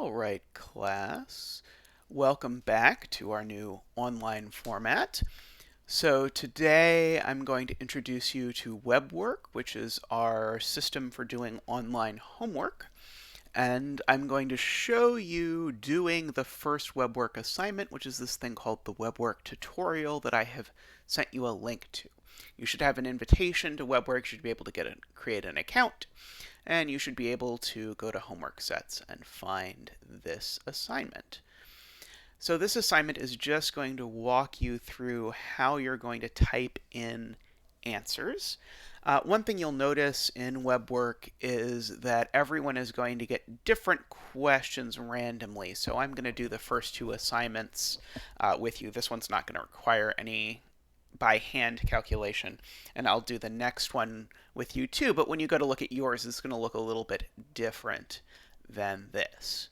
All right, class. Welcome back to our new online format. So today I'm going to introduce you to Webwork, which is our system for doing online homework. And I'm going to show you doing the first Webwork assignment, which is this thing called the Webwork tutorial that I have sent you a link to. You should have an invitation to Webwork. You should be able to create an account, and you should be able to go to homework sets and find this assignment. So this assignment is just going to walk you through how you're going to type in answers. One thing you'll notice in Webwork is that everyone is going to get different questions randomly. So I'm going to do the first two assignments with you. This one's not going to require any by hand calculation, and I'll do the next one with you too, but when you go to look at yours, it's going to look a little bit different than this.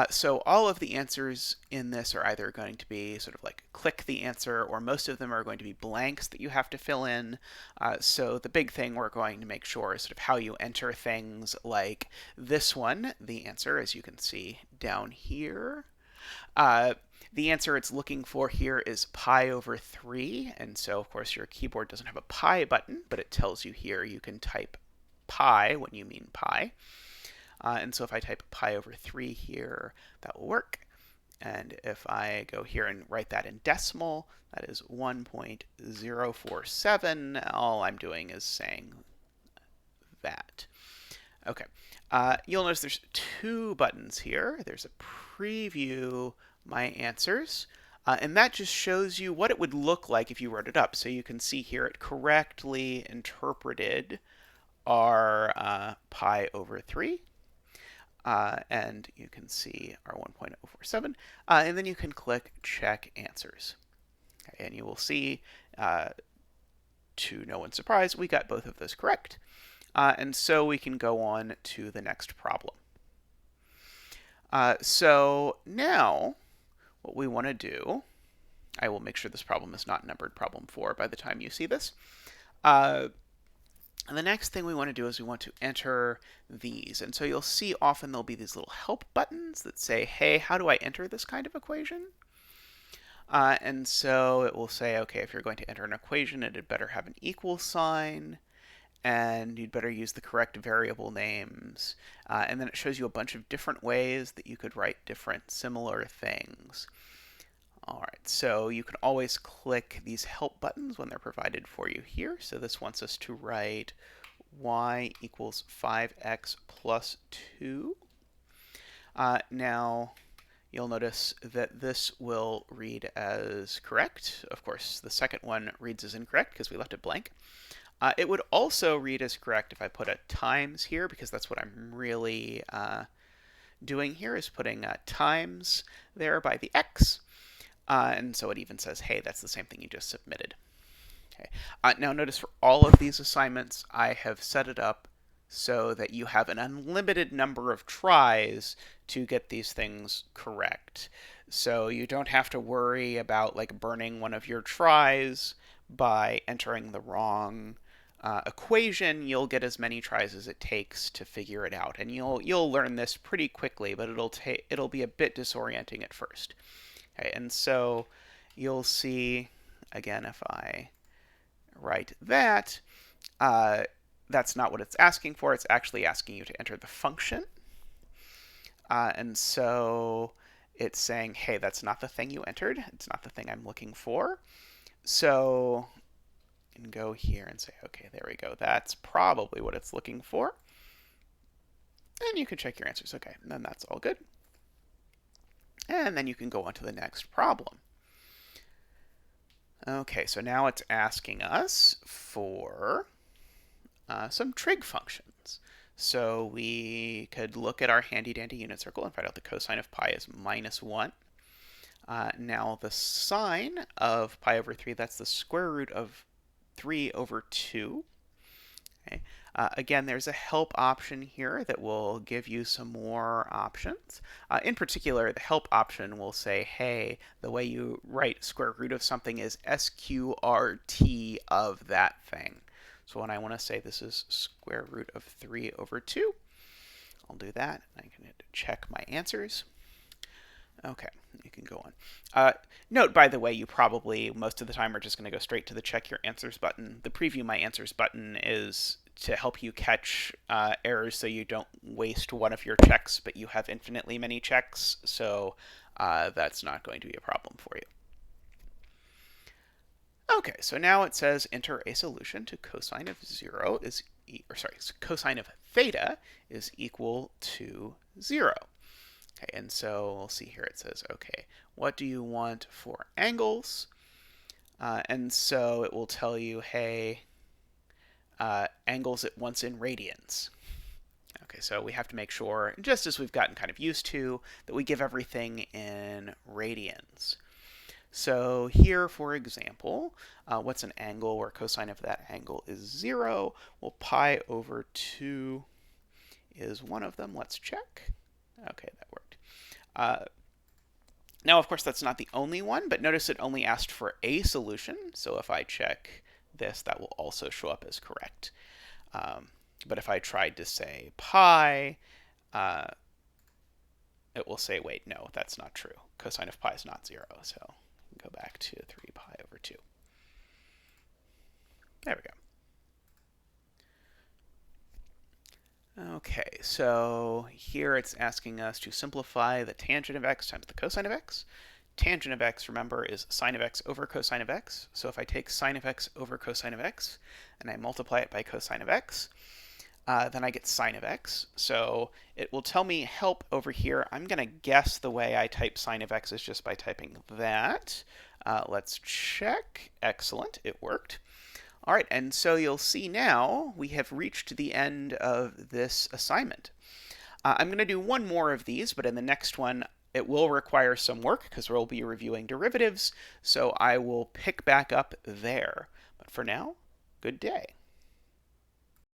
So all of the answers in this are either going to be sort of like click the answer, or most of them are going to be blanks that you have to fill in. So the big thing we're going to make sure is sort of how you enter things like this one, the answer, as you can see down here. The answer it's looking for here is pi over 3, and so of course your keyboard doesn't have a pi button, but it tells you here you can type pi when you mean pi. And so if I type pi over 3 here, that will work. And if I go here and write that in decimal, that is 1.047. All I'm doing is saying that. Okay. You'll notice there's two buttons here. There's a preview my answers, and that just shows you what it would look like if you wrote it up. So you can see here it correctly interpreted our pi over 3. And you can see our 1.047, and then you can click check answers. Okay, and you will see, to no one's surprise, we got both of those correct. And so we can go on to the next problem. So now what we want to do, I will make sure this problem is not numbered problem 4 by the time you see this. And the next thing we want to do is we want to enter these. And so you'll see often there'll be these little help buttons that say, hey, how do I enter this kind of equation? And so it will say, okay, if you're going to enter an equation, it had better have an equal sign, and you'd better use the correct variable names. And then it shows you a bunch of different ways that you could write different similar things. All right, so you can always click these help buttons when they're provided for you here. So this wants us to write y equals 5x plus 2. Now, you'll notice that this will read as correct. Of course, the second one reads as incorrect because we left it blank. It would also read as correct if I put a times here, because that's what I'm really doing here, is putting times there by the x. And so it even says, hey, that's the same thing you just submitted. Okay. Now notice for all of these assignments, I have set it up so that you have an unlimited number of tries to get these things correct. So you don't have to worry about like burning one of your tries by entering the wrong equation. You'll get as many tries as it takes to figure it out, and you'll learn this pretty quickly, but it'll be a bit disorienting at first. Okay, and so you'll see again if I write that, that's not what it's asking for. It's actually asking you to enter the function, and so it's saying, hey, that's not the thing you entered. It's not the thing I'm looking for. So and go here and say, okay, there we go. That's probably what it's looking for. And you can check your answers. Okay, and then that's all good. And then you can go on to the next problem. Okay, so now it's asking us for some trig functions. So we could look at our handy-dandy unit circle and find out the cosine of pi is -1. Now the sine of pi over 3, that's the square root of 3 over 2. Okay. Again, there's a help option here that will give you some more options. In particular, the help option will say, hey, the way you write square root of something is SQRT of that thing. So when I want to say this is square root of 3 over 2, I'll do that. I can hit check my answers. Okay, you can go on. Note, by the way, you probably most of the time are just going to go straight to the check your answers button. The preview my answers button is to help you catch errors so you don't waste one of your checks, but you have infinitely many checks, so that's not going to be a problem for you. Okay, so now it says enter a solution to cosine of cosine of theta is equal to 0. Okay, and so we'll see here it says, okay, what do you want for angles? And so it will tell you, hey, angles at once in radians. Okay, so we have to make sure, just as we've gotten kind of used to, that we give everything in radians. So here, for example, what's an angle where cosine of that angle is 0? Well, pi over 2 is one of them. Let's check. Okay, that worked. Now, of course, that's not the only one, but notice it only asked for a solution. So if I check this, that will also show up as correct. But if I tried to say pi, it will say, wait, no, that's not true. Cosine of pi is not 0. So go back to 3 pi over 2. There we go. Okay, so here it's asking us to simplify the tangent of x times the cosine of x. Tangent of x, remember, is sine of x over cosine of x. So if I take sine of x over cosine of x and I multiply it by cosine of x, then I get sine of x. So it will tell me help over here. I'm going to guess the way I type sine of x is just by typing that. Let's check. Excellent, it worked. All right, and so you'll see now we have reached the end of this assignment. I'm going to do one more of these, but in the next one, it will require some work because we'll be reviewing derivatives, so I will pick back up there. But for now, good day.